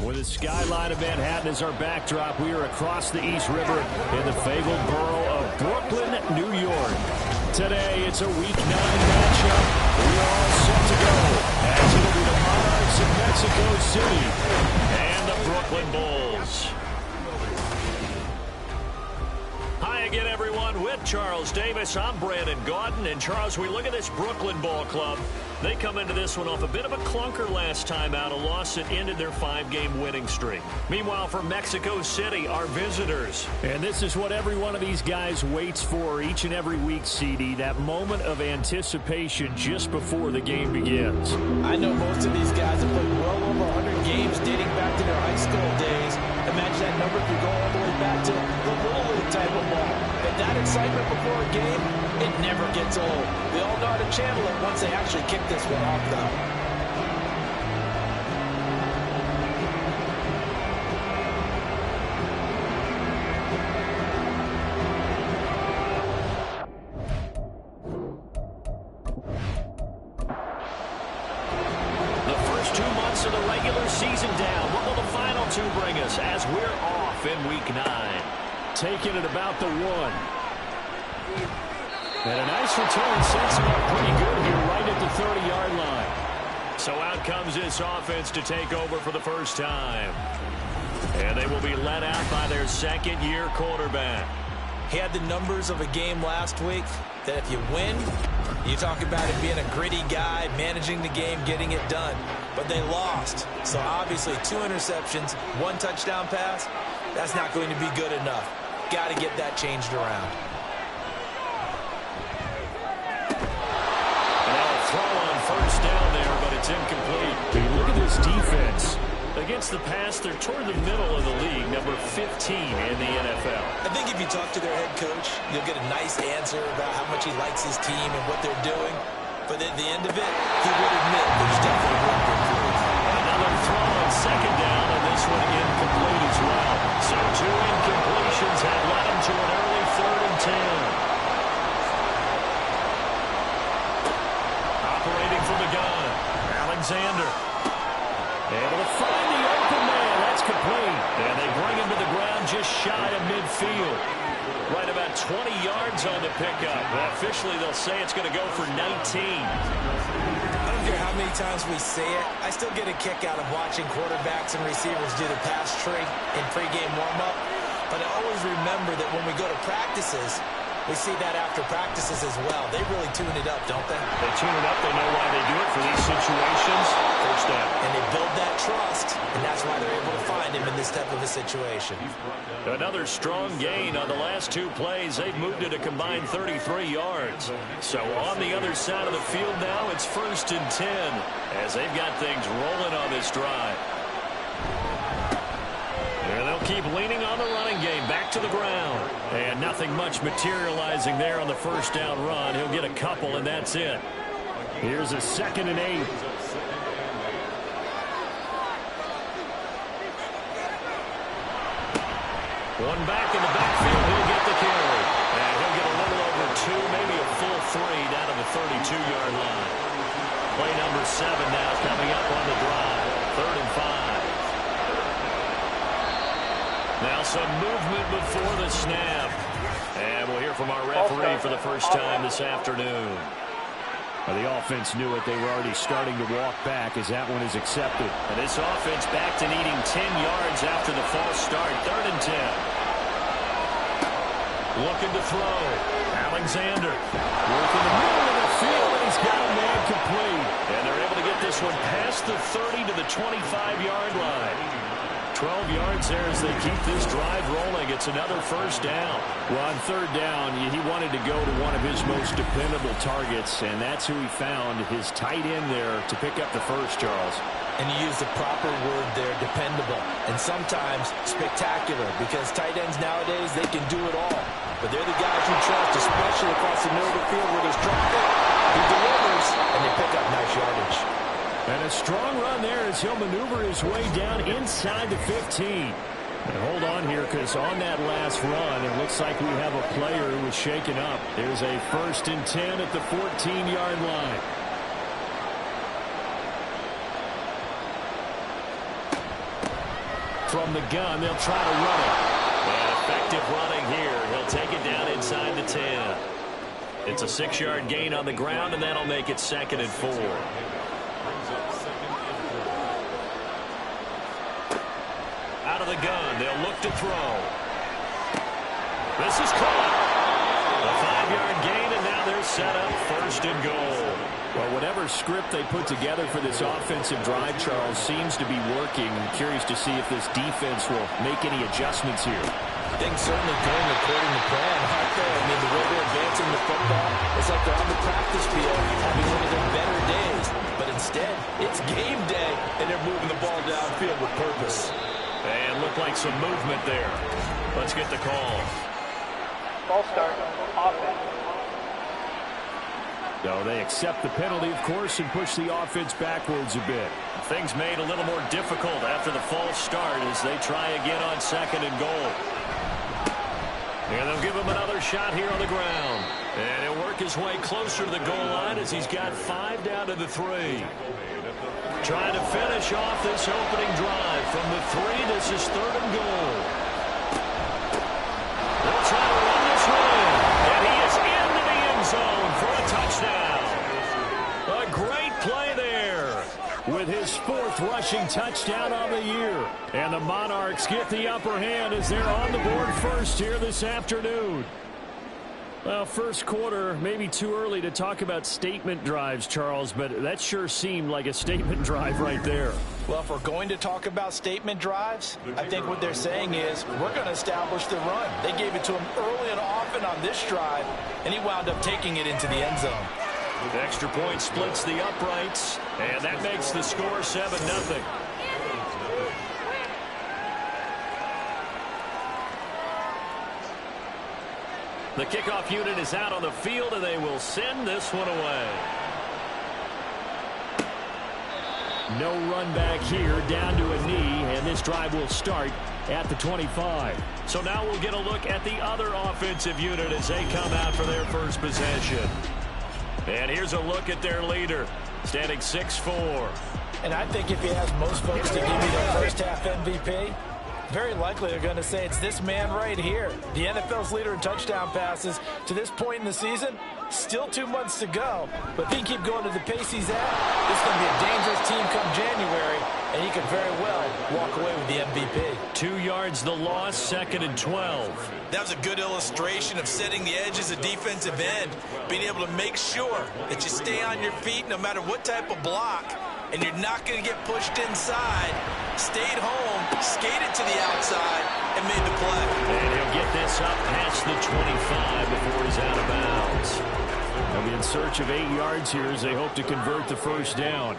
With the skyline of Manhattan as our backdrop, we are across the East River in the fabled borough of Brooklyn, New York. Today, it's a Week 9 matchup. We are all set to go as it'll be the Monarchs of Mexico City and the Brooklyn Bulls. Hi again, everyone. With Charles Davis, I'm Brandon Gaudin. And Charles, we look at this Brooklyn Ball Club. They come into this one off a bit of a clunker last time out, a loss that ended their 5-game winning streak. Meanwhile, for Mexico City, our visitors. And this is what every one of these guys waits for each and every week, CD, that moment of anticipation just before the game begins. I know most of these guys have played well over 100 games dating back to their high school days. Imagine that number could go all the way back to the Little League type of ball. But that excitement before a game, it never gets old. They all know how to channel it once they actually kick this one off, though. The first 2 months of the regular season down. What will the final 2 bring us as we're off in Week 9? Taking it about the 1. And a nice return sets him up pretty good here right at the 30-yard line. So out comes this offense to take over for the first time. And they will be led out by their second-year quarterback. He had the numbers of a game last week that if you win, you talk about it being a gritty guy, managing the game, getting it done. But they lost. So obviously 2 interceptions, 1 touchdown pass, that's not going to be good enough. Got to get that changed around. And now a throw on first down there, but it's incomplete. Look at this defense. Against the pass, they're toward the middle of the league, number 15 in the NFL. I think if you talk to their head coach, you'll get a nice answer about how much he likes his team and what they're doing. But at the end of it, he would admit there's definitely room to improve. Another throw on second down, and this one incomplete as well. So 2 incompletions have led him to an early 3rd and 10. Operating from the gun, Alexander. Able to find the open man. That's complete. And they bring him to the ground just shy of midfield. Right about 20 yards on the pickup. Well, officially, they'll say it's going to go for 19. I don't care how many times we say it, I still get a kick out of watching quarterbacks and receivers do the pass tree in pregame warm-up. But I always remember that when we go to practices, we see that after practices as well. They really tune it up, don't they? They tune it up. They know why they do it for these situations. First down. And they build that trust, and that's why they're able to find him in this type of a situation. Another strong gain on the last 2 plays. They've moved it a combined 33 yards. So on the other side of the field now, it's 1st and 10 as they've got things rolling on this drive. And they'll keep leaning on the running game back to the ground. And nothing much materializing there on the first down run. He'll get a couple, and that's it. Here's a 2nd and 8. One back in the backfield. He'll get the carry. And he'll get a little over 2, maybe a full 3 down to the 32-yard line. Play number 7 now coming up on the drive. 3rd and 5. Now some movement before the snap. And we'll hear from our referee for the first time this afternoon. Well, the offense knew it. They were already starting to walk back as that one is accepted. And this offense back to needing 10 yards after the false start. 3rd and 10. Looking to throw. Alexander. Working the middle of the field, and he's got a man complete. And they're able to get this one past the 30 to the 25-yard line. 12 yards there as they keep this drive rolling. It's another first down. Well, on 3rd down, he wanted to go to one of his most dependable targets, and that's who he found, his tight end there to pick up the first, Charles. And you use the proper word there, dependable, and sometimes spectacular, because tight ends nowadays, they can do it all. But they're the guys you trust, especially across the middle of the field where there's traffic. He delivers, and they pick up nice yardage. And a strong run there as he'll maneuver his way down inside the 15. And hold on here, because on that last run, it looks like we have a player who was shaken up. There's a 1st and 10 at the 14-yard line. From the gun, they'll try to run it. And effective running here. He'll take it down inside the 10. It's a 6-yard gain on the ground, and that'll make it 2nd and 4. Out of the gun, they'll look to throw. This is caught. A 5-yard gain, and now they're set up 1st and goal. Well, whatever script they put together for this offensive drive, Charles, seems to be working. I'm curious to see if this defense will make any adjustments here. Things certainly going according to plan, aren't they? I mean, the way they're advancing the football, it's like they're on the practice field having one of their better days. But instead, it's game day, and they're moving the ball downfield with purpose. And look like some movement there. Let's get the call. Ball start, offense. No, they accept the penalty, of course, and push the offense backwards a bit. Things made a little more difficult after the false start as they try again on 2nd and goal. And they'll give him another shot here on the ground. And he'll work his way closer to the goal line as he's got 5 down to the 3. Trying to finish off this opening drive from the 3. This is 3rd and goal. They'll try to run this one in. And he is into the end zone for a touchdown. A great play there with his 4th rushing touchdown on the year. And the Monarchs get the upper hand as they're on the board first here this afternoon. Well, first quarter, maybe too early to talk about statement drives, Charles, but that sure seemed like a statement drive right there. Well, if we're going to talk about statement drives, I think what they're saying is we're going to establish the run. They gave it to him early and often on this drive, and he wound up taking it into the end zone. The extra point splits the uprights, and that makes the score 7-0. The kickoff unit is out on the field, and they will send this one away. No run back here, down to a knee, and this drive will start at the 25. So now we'll get a look at the other offensive unit as they come out for their first possession. And here's a look at their leader, standing 6'4". And I think if you ask most folks to give me their first half MVP, very likely they're going to say it's this man right here. The NFL's leader in touchdown passes to this point in the season. Still 2 months to go. But if he can keep going to the pace he's at, this is going to be a dangerous team come January, and he could very well walk away with the MVP. 2 yards the loss, 2nd and 12. That was a good illustration of setting the edge as a defensive end, being able to make sure that you stay on your feet no matter what type of block, and you're not going to get pushed inside. Stayed home, skated to the outside, and made the play. And he'll get this up past the 25 before he's out of bounds. They'll be in search of 8 yards here as they hope to convert the first down.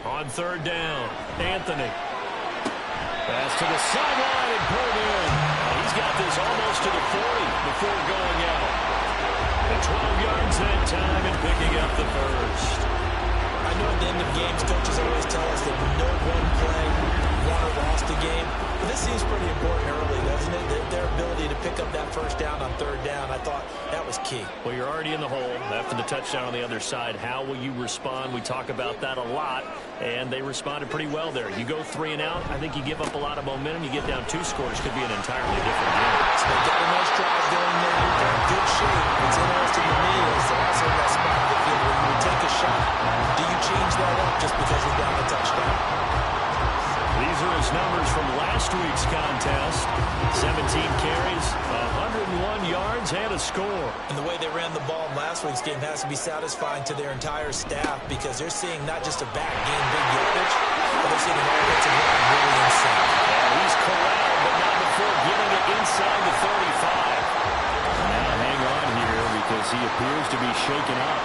On 3rd down, Anthony. Pass to the sideline and pulled in. He's got this almost to the 40 before going out. And 12 yards that time and picking up the first. I know at the end of games, coaches always tell us that no one play won or lost a game. But this seems pretty important early, doesn't it? Their ability to pick up that first down on 3rd down, I thought that was key. Well, you're already in the hole after the touchdown on the other side. How will you respond? We talk about that a lot, and they responded pretty well there. You go 3 and out, I think you give up a lot of momentum. You get down 2 scores, could be an entirely different game. So they got a nice drive going there. They're in good shape. What's interesting to me is they're also in that spot of the field where you would take a shot. Do you change that up just because you're down a touchdown? These are his numbers from last week's contest. 17 carries, 101 yards, and a score. And the way they ran the ball in last week's game has to be satisfying to their entire staff because they're seeing not just a back gain big yardage, but they're seeing an offensive line really inside. And he's corralled, but not before getting it inside the 35. Now hang on here because he appears to be shaken up.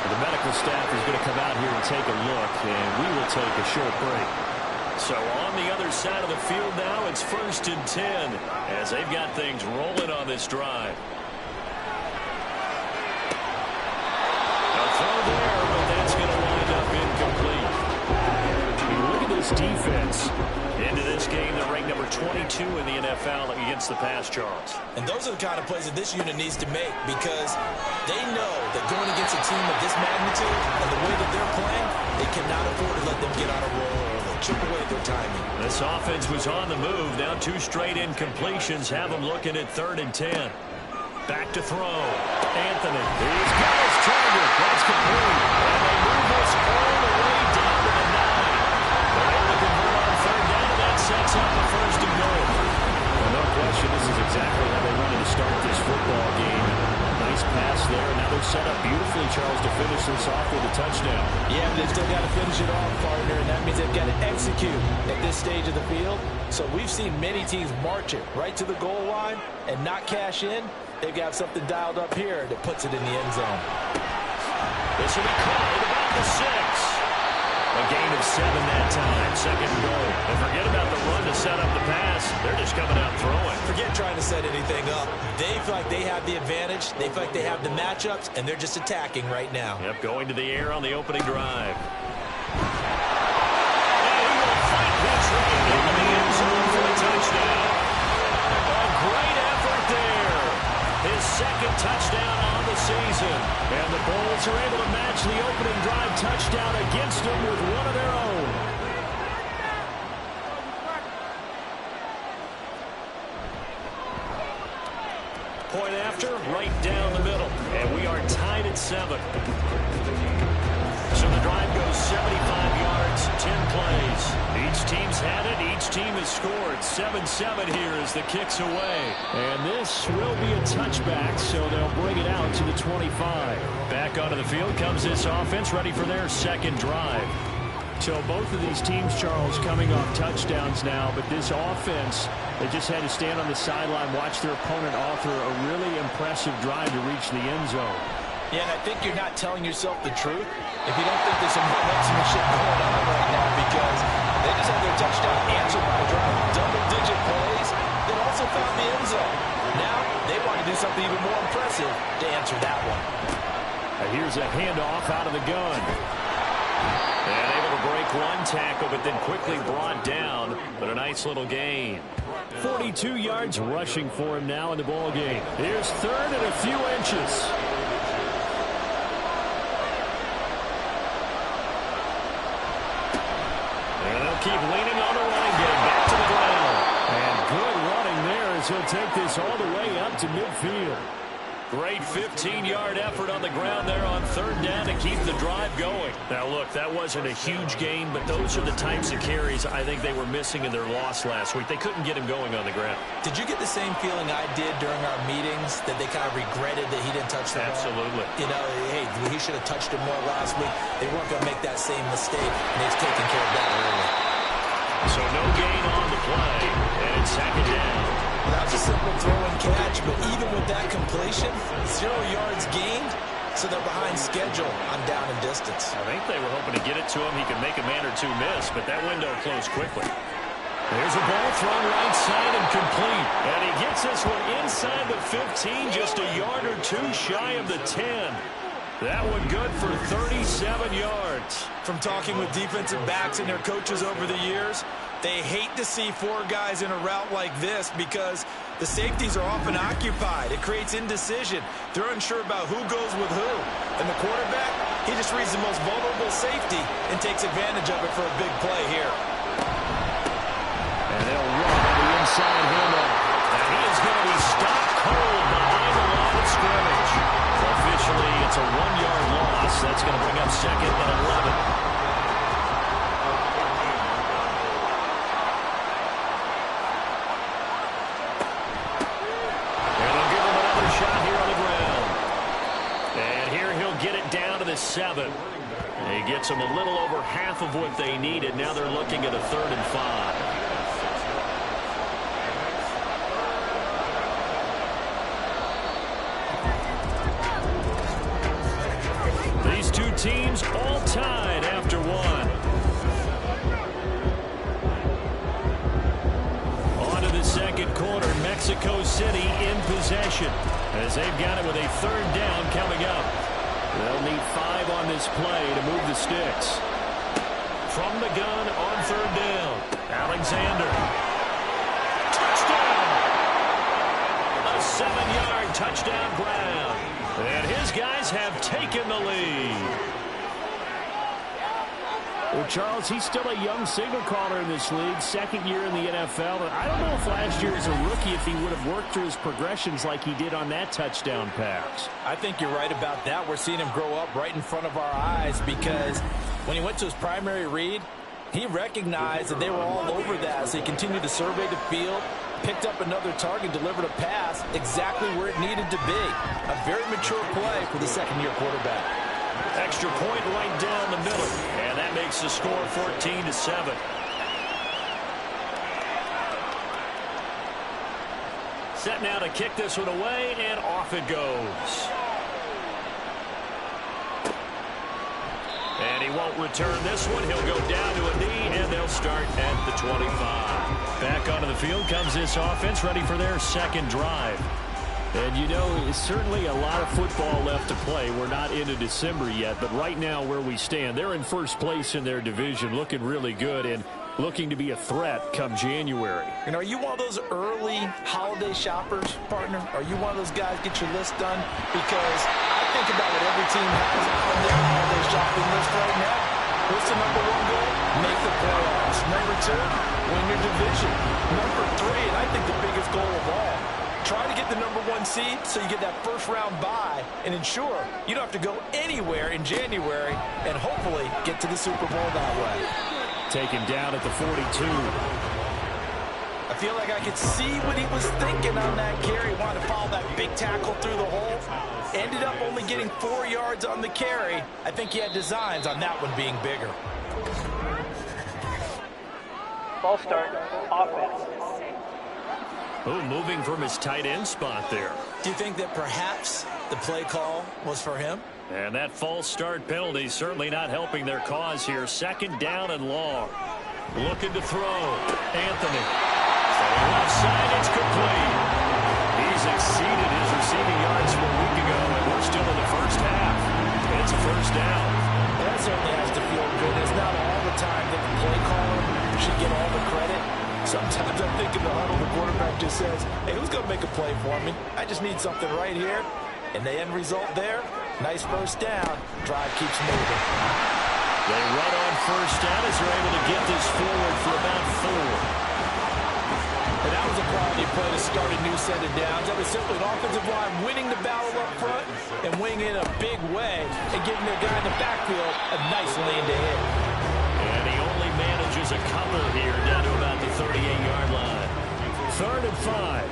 The medical staff is going to come out here and take a look, and we will take a short break. So on the other side of the field now, it's 1st and 10 as they've got things rolling on this drive. A throw there, but that's going to wind up incomplete. Look at this defense. Into this game, they're ranked number 22 in the NFL against the pass, Charles. And those are the kind of plays that this unit needs to make because they know that going against a team of this magnitude and the way that they're playing, they cannot afford to let them get on a roll early. chip away at their timing. This offense was on the move. Now 2 straight incompletions have them looking at 3rd and 10. Back to throw. Anthony. He's got his target. That's complete. And they move this all the way down to the 9. They're able to convert on 3rd down, and that sets up the 1st and goal. Well, no question, this is exactly how they wanted to start this football game. Nice pass there. Now they're set up beautifully, Charles, to finish this off with a touchdown. Yeah, but they've still got to finish it off, partner, and that means they've got to execute at this stage of the field. So we've seen many teams march it right to the goal line and not cash in. They've got something dialed up here that puts it in the end zone. This will be caught at about the 6. A gain of 7 that time. 2nd and goal. And forget about the run to set up the pass. They're just coming out throwing. Forget trying to set anything up. They feel like they have the advantage. They feel like they have the matchups, and they're just attacking right now. Yep, going to the air on the opening drive. And he will fight his way into the end zone for a touchdown. A great effort there. His 2nd touchdown on the season. And the Bulls are able to match the opening drive touchdown against them with one of their own. Point after, right down the middle. And we are tied at 7. So the drive goes 75 yards, 10 plays. Each team's had it. Each team has scored. 7-7 here as the kick's away. And this will be a touchback, so they'll bring it out to the 25. Back onto the field comes this offense, ready for their 2nd drive. So both of these teams, Charles, coming off touchdowns now, but this offense, they just had to stand on the sideline, watch their opponent author a really impressive drive to reach the end zone. Yeah, and I think you're not telling yourself the truth if you don't think there's some marksmanship going on right now, because they just had their touchdown answered by a drive of double-digit plays that also found the end zone. Now they want to do something even more impressive to answer that one. And here's a handoff out of the gun. And able to break one tackle, but then quickly brought down. But a nice little gain. 42 yards rushing for him now in the ball game. Here's 3rd and a few inches. And they'll keep leaning on the running game back to the ground. And good running there as he'll take this all the way up to midfield. Great 15-yard effort on the ground there on 3rd down to keep the drive going. Now, look, that wasn't a huge gain, but those are the types of carries I think they were missing in their loss last week. They couldn't get him going on the ground. Did you get the same feeling I did during our meetings, that they kind of regretted that he didn't touch the ball? Absolutely. You know, hey, he should have touched it more last week. They weren't going to make that same mistake, and they've taken care of that early. So no gain on the play, and it's 2nd down. That was a simple throw and catch, but even with that completion, 0 yards gained, so they're behind schedule on down and distance. I think they were hoping to get it to him. He could make a man or two miss, but that window closed quickly. There's a ball thrown right side and complete. And he gets this one inside the 15, just a yard or two shy of the 10. That one good for 37 yards. From talking with defensive backs and their coaches over the years, they hate to see 4 guys in a route like this because the safeties are often occupied. It creates indecision. They're unsure about who goes with who. And the quarterback, he just reads the most vulnerable safety and takes advantage of it for a big play here. And they'll run on the inside handoff. And he is going to be stopped cold behind the line of scrimmage. Officially, it's a 1-yard loss. That's going to bring up 2nd and 11. Down to the 7. He gets them a little over half of what they needed. Now they're looking at a 3rd and 5. These two teams all tied after 1. On to the 2nd quarter. Mexico City in possession as they've got it with a 3rd down coming up. They'll need 5 on this play to move the sticks. From the gun on 3rd down. Alexander. Touchdown! A 7-yard touchdown ground. And his guys have taken the lead. Well, Charles, he's still a young signal caller in this league, second year in the NFL. And I don't know if last year as a rookie if he would have worked through his progressions like he did on that touchdown pass. I think you're right about that. We're seeing him grow up right in front of our eyes because when he went to his primary read, he recognized that they were all over that. So he continued to survey the field, picked up another target, delivered a pass exactly where it needed to be. A very mature play for the second-year quarterback. Extra point right down the middle. And that makes the score 14-7. Set now to kick this one away, and off it goes. And he won't return this one. He'll go down to a knee, and they'll start at the 25. Back onto the field comes this offense, ready for their second drive. And, you know, it's certainly a lot of football left to play. We're not into December yet, but right now where we stand, they're in first place in their division, looking really good and looking to be a threat come January. And are you one of those early holiday shoppers, partner? Are you one of those guys get your list done? Because I think about what every team has on their holiday shopping list right now. What's the number one goal? Make the playoffs. Number two, win your division. Number three, and I think the biggest goal of all, try to get the number one seed so you get that first round bye and ensure you don't have to go anywhere in January and hopefully get to the Super Bowl that way. Taken down at the 42. I feel like I could see what he was thinking on that carry. Wanted to follow that big tackle through the hole. Ended up only getting 4 yards on the carry. I think he had designs on that one being bigger. Ball start, offense. Oh, moving from his tight end spot there. Do you think that perhaps the play call was for him? And that false start penalty certainly not helping their cause here. Second down and long. Looking to throw. Anthony. Left side, it's complete. He's exceeded his receiving yards from a week ago, and we're still in the first half. It's a first down. That certainly has to feel good. It's not all the time that the play caller should get all the credit. Sometimes I think in the huddle, the quarterback just says, hey, who's going to make a play for me? I just need something right here. And the end result there, nice first down. Drive keeps moving. They run on first down as they're able to get this forward for about 4. And that was a quality play to start a new set of downs. That was simply an offensive line winning the battle up front and winning in a big way and giving their guy in the backfield a nice lane to hit. And he only manages a couple here down to about the 38-yard line. 3rd and 5.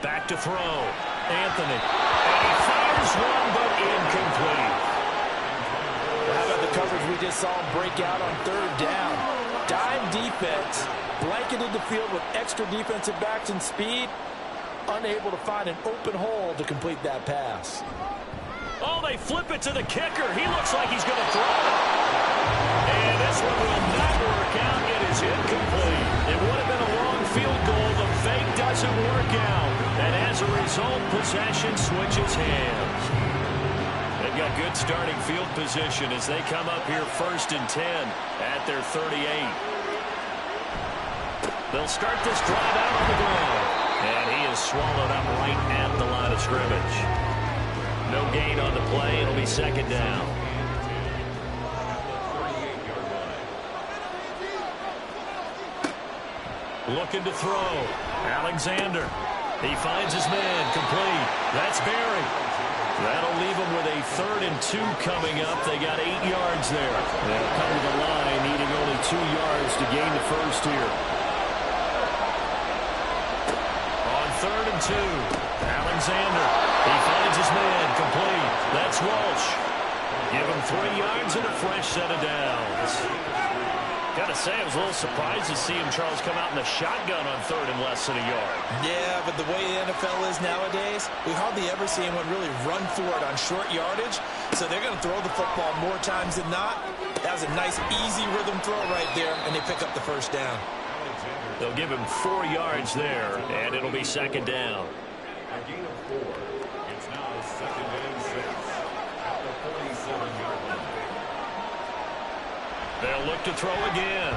Back to throw. Anthony. And he fires one, but incomplete. How about the coverage we just saw him break out on 3rd down? Dime defense, blanketed the field with extra defensive backs and speed, unable to find an open hole to complete that pass. Oh, they flip it to the kicker. He looks like he's going to throw it. And this one will not work out. It is incomplete. It would have been a long field goal. The fake doesn't work out. And as a result, possession switches hands. They've got good starting field position as they come up here 1st and 10 at their 38. They'll start this drive out on the ground. And he is swallowed up right at the line of scrimmage. No gain on the play. It'll be 2nd down. Looking to throw. Alexander. He finds his man. Complete. That's Barry. That'll leave him with a 3rd and 2 coming up. They got 8 yards there. They'll come to the line, needing only 2 yards to gain the first here. On 3rd and 2, Alexander. He finds his man. Complete. That's Walsh. Give him 3 yards and a fresh set of downs. Gotta say, I was a little surprised to see him, Charles, come out in the shotgun on 3rd and less than a yard. Yeah, but the way the NFL is nowadays, we hardly ever see anyone really run for it on short yardage. So they're going to throw the football more times than not. That was a nice, easy rhythm throw right there, and they pick up the first down. They'll give him 4 yards there, and it'll be 2nd down. A gain of 4. It's now 2nd and 6 at the 47-yard line. They'll look to throw again.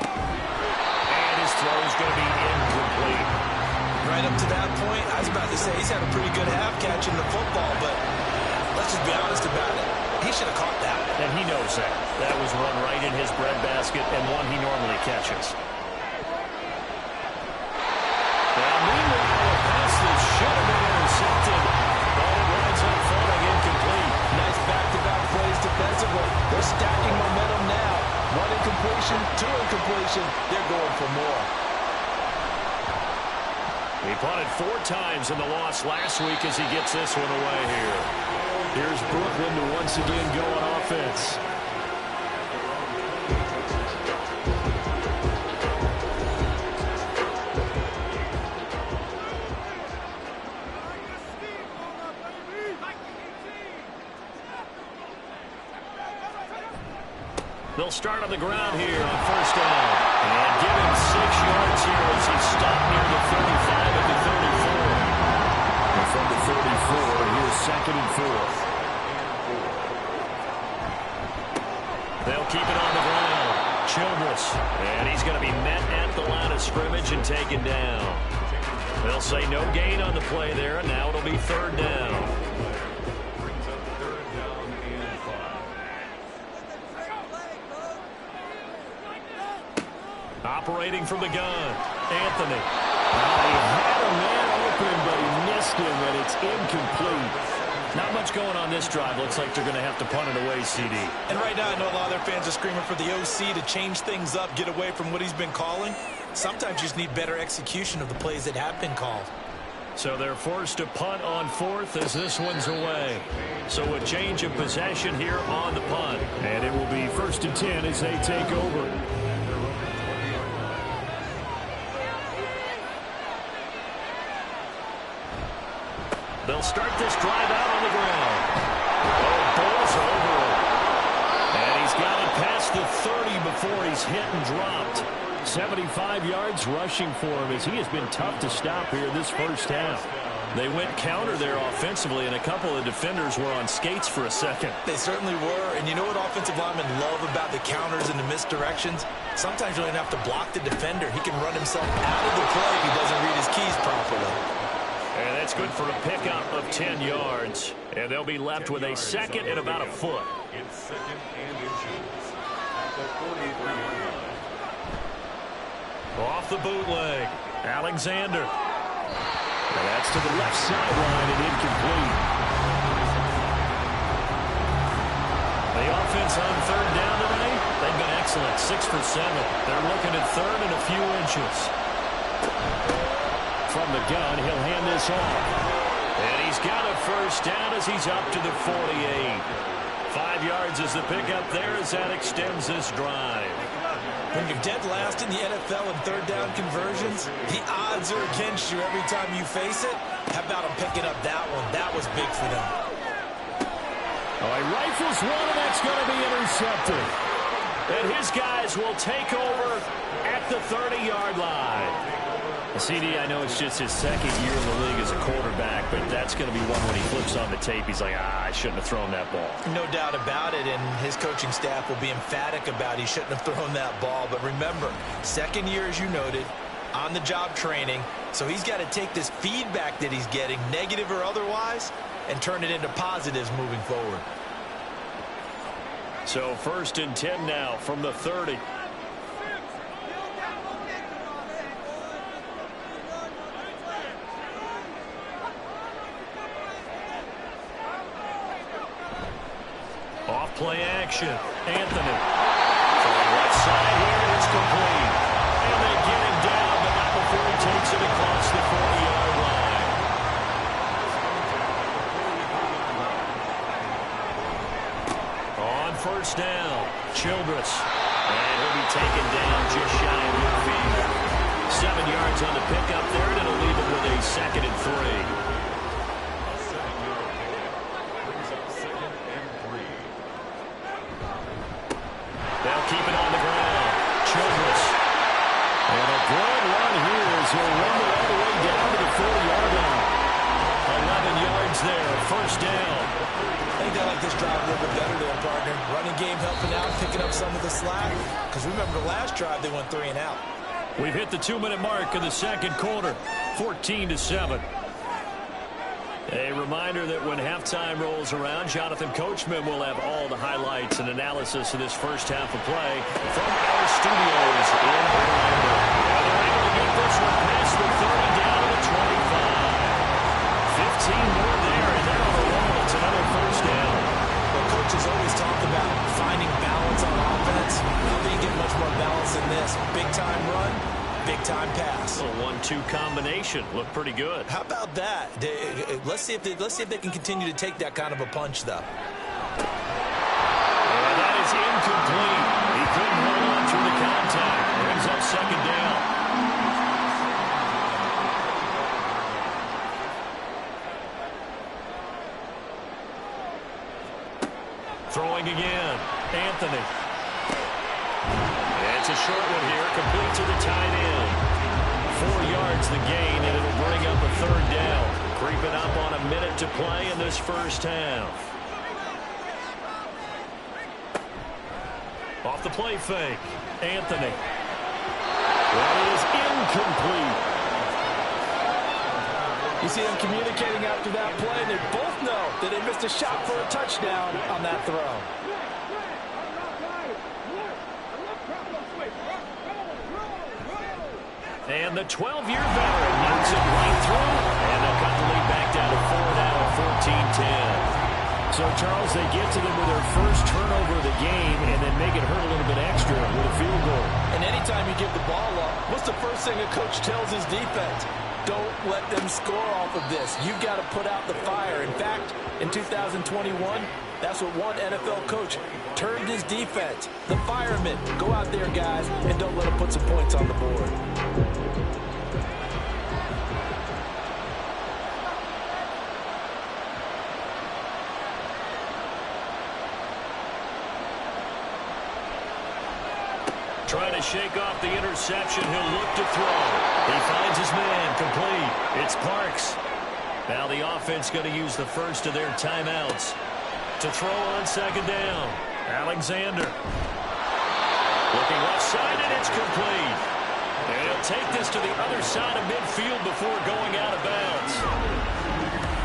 And his throw is going to be incomplete. Right up to that point, I was about to say he's had a pretty good half catching the football, but let's just be honest about it. He should have caught that. And he knows that. That was one right in his breadbasket and one he normally catches. Now, meanwhile, a pass that should have been intercepted, but it winds up falling incomplete. Nice back-to-back plays defensively. They're stacking momentum now. One incompletion, two incompletion. They're going for more. He punted 4 times in the loss last week as he gets this one away here. Here's Brooklyn to once again go on offense. They'll start on the ground here on first down. And give him 6 yards here as he stopped near the 35 at the 34. And from the 34, here's 2nd and 4. They'll keep it on the ground. Childress. And he's going to be met at the line of scrimmage and taken down. They'll say no gain on the play there, and now it'll be 3rd down. Brings up 3rd down and 5. Operating from the gun, Anthony. He had a man open, but he missed him, and it's incomplete. Not much going on this drive. Looks like they're going to have to punt it away, CD. And right now, I know a lot of their fans are screaming for the OC to change things up, get away from what he's been calling. Sometimes you just need better execution of the plays that have been called. So they're forced to punt on 4th as this one's away. So a change of possession here on the punt. And it will be 1st and 10 as they take over. They'll start this drive out on the ground. Oh, ball's over it. And he's got it past the 30 before he's hit and dropped. 75 yards rushing for him as he has been tough to stop here this first half. They went counter there offensively, and a couple of defenders were on skates for a second. They certainly were, and you know what offensive linemen love about the counters and the misdirections? Sometimes you don't have to block the defender. He can run himself out of the play if he doesn't read his keys properly. And that's good for a pickup of 10 yards. And they'll be left with a 2nd and about a foot. It's 2nd and inches at the 43-yard line. Off the bootleg, Alexander. And that's to the left sideline and incomplete. The offense on 3rd down today, they've been excellent, 6 for 7. They're looking at 3rd and a few inches. From the gun, he'll hand this off. And he's got a 1st down as he's up to the 48. 5 yards is the pickup there as that extends this drive. When you're dead last in the NFL in 3rd down conversions, the odds are against you every time you face it. How about him picking up that one? That was big for them. Oh, he rifles one, and that's going to be intercepted. And his guys will take over at the 30-yard line. CD, I know it's just his 2nd year in the league as a quarterback, but that's going to be one when he flips on the tape. He's like, I shouldn't have thrown that ball. No doubt about it, and his coaching staff will be emphatic about he shouldn't have thrown that ball. But remember, 2nd year, as you noted, on-the-job training, so he's got to take this feedback that he's getting, negative or otherwise, and turn it into positives moving forward. So 1st and 10 now from the 30. Play action. Anthony. From the left side here, it's complete. And they get him down, but not before he takes it across the 40-yard line. On 1st down, Childress. And he'll be taken down just shy of midfield. 7 yards on the pickup there, and it'll leave him with a 2nd and 3. They'll keep it on the ground. Childress. And a good run here as he'll run it all the way down to the 40-yard line. 11 yards there, 1st down. I think they like this drive a little bit better there, partner. Running game helping out, picking up some of the slack. Because remember the last drive, they went 3 and out. We've hit the 2-minute mark in the second quarter, 14-7. A reminder that when halftime rolls around, Jonathan Coachman will have all the highlights and analysis of this first half of play from our studios in Orlando. And they're able to get this one past the 30 down to the 25. 15 more there, and they're on the roll. It's another first down. Well, coaches always talk about finding balance on offense. How do you get much more balance than this? Big-time run, big-time pass. A 1-2 combination. Looked pretty good. How about that? Let's see if they can continue to take that kind of a punch, though. And that is incomplete. He couldn't hold on through the contact. Brings up second down. Throwing again. Anthony. It's a short one here, complete to the tight end. 4 yards the gain, and it'll bring up a third down. Creeping up on a minute to play in this first half. Off the play fake. Anthony. That is incomplete. You see them communicating after that play, and they both know that they missed a shot for a touchdown on that throw. And the 12-year veteran knocks it right through. And they'll cut the lead back down to 4 now at 14-10. So, Charles, they get to them with their first turnover of the game and then make it hurt a little bit extra with a field goal. And anytime you give the ball up, what's the first thing a coach tells his defense? Don't let them score off of this. You've got to put out the fire. In fact, in 2021, that's what one NFL coach termed his defense. The firemen. Go out there, guys, and don't let them put some points on the board. Trying to shake off the interception. He'll look to throw. He finds his man complete. It's Parks. Now the offense going to use the first of their timeouts to throw on second down. Alexander. Looking left side, and it's complete. And he'll take this to the other side of midfield before going out of bounds.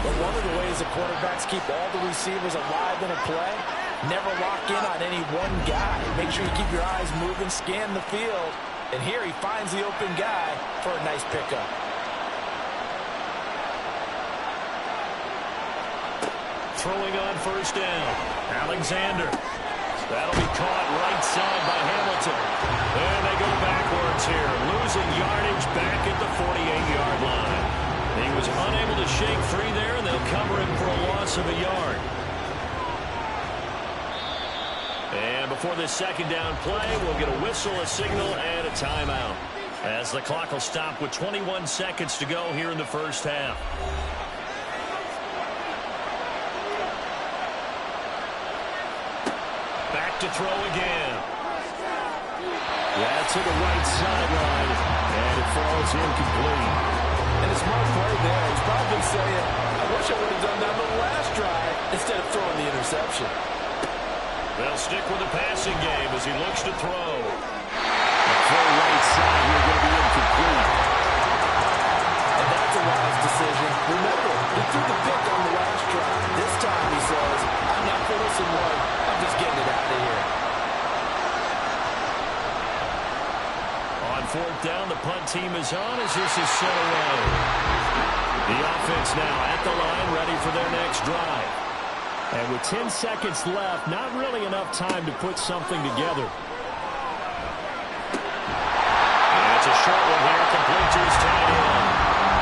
But one of the ways the quarterbacks keep all the receivers alive in a play, never lock in on any one guy. Make sure you keep your eyes moving, scan the field. And here he finds the open guy for a nice pickup. Throwing on first down. Alexander. That'll be caught right side by Hamilton. And they go backwards here. Losing yardage back at the 48-yard line. He was unable to shake free there, and they'll cover him for a loss of a yard. And before this second down play, we'll get a whistle, a signal, and a timeout. As the clock will stop with 21 seconds to go here in the first half. Back to throw again. Yeah, to the right sideline, and it falls incomplete. And a smart play there. He's probably saying, I wish I would have done that on the last drive instead of throwing the interception. They'll stick with the passing game as he looks to throw. The throw right side here going to be incomplete. And that's a wise decision. Remember, he threw the pick on the last drive. This time he says, I'm not finishing one. I'm just getting it out of here. On fourth down, the punt team is on as this is set away. The offense now at the line, ready for their next drive. And with 10 seconds left, not really enough time to put something together. And it's a short one here, complete to his tight end.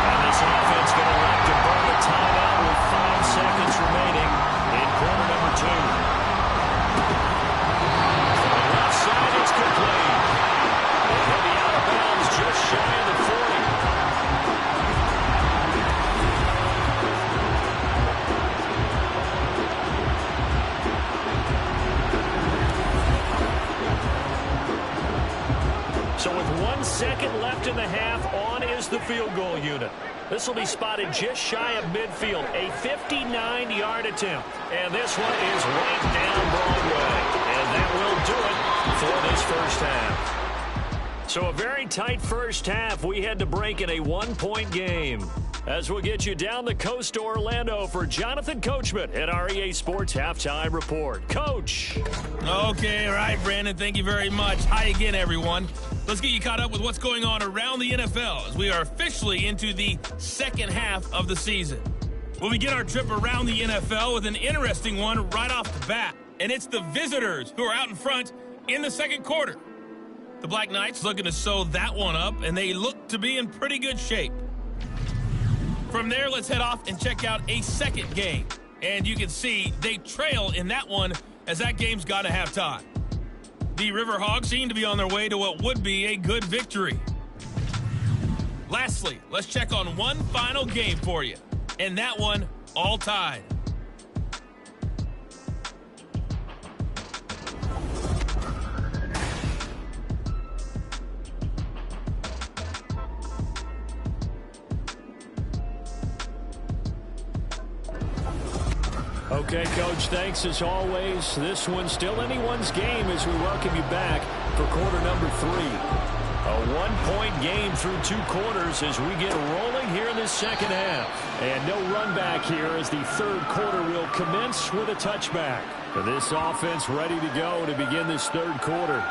And this offense going to elect to burn the timeout with 5 seconds remaining in quarter number 2. From the left side, it's complete. And he'll be out of bounds just shy of the 40. So with 1 second left in the half, on is the field goal unit. This will be spotted just shy of midfield, a 59-yard attempt. And this one is right down Broadway. And that will do it for this first half. So a very tight first half. We had to break in a one-point game. As we'll get you down the coast to Orlando for Jonathan Coachman at our EA Sports Halftime Report. Coach. Okay, all right, Brandon. Thank you very much. Hi again, everyone. Let's get you caught up with what's going on around the NFL as we are officially into the second half of the season. We'll begin our trip around the NFL with an interesting one right off the bat, and it's the visitors who are out in front in the second quarter. The Black Knights looking to sew that one up, and they look to be in pretty good shape. From there, let's head off and check out a second game. And you can see they trail in that one as that game's got to have time. The Riverhawks seem to be on their way to what would be a good victory. Lastly, let's check on one final game for you. And that one, all tied. Okay, Coach, thanks as always. This one's still anyone's game as we welcome you back for quarter number 3. A one-point game through 2 quarters as we get rolling here in this second half. And no run back here as the third quarter will commence with a touchback. For this offense ready to go to begin this third quarter.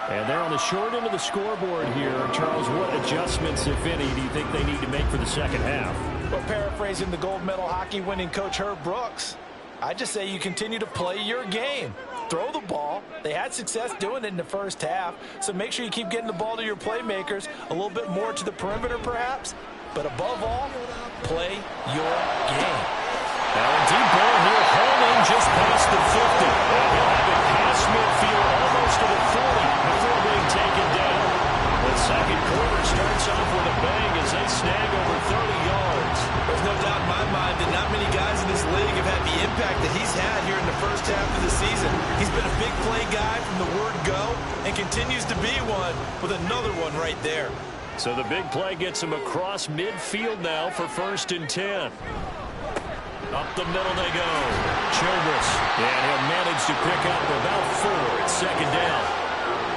And they're on the short end of the scoreboard here. Charles, what adjustments, if any, do you think they need to make for the second half? Well, paraphrasing the gold medal hockey winning coach Herb Brooks, I just say you continue to play your game. Throw the ball. They had success doing it in the first half, so make sure you keep getting the ball to your playmakers, a little bit more to the perimeter perhaps, but above all, play your game. Now a deep ball here, holding just past the 50. And he'll have it past midfield almost to the 40 before being taken down. The second quarter starts off with a bang as they snag over 30 yards. There's no doubt in my mind that not many guys in this league have had the impact that he's had here in the first half of the season. He's been a big play guy from the word go and continues to be one with another one right there. So the big play gets him across midfield now for 1st and 10. Up the middle they go. Childress. And he'll manage to pick up about 4. It's second down.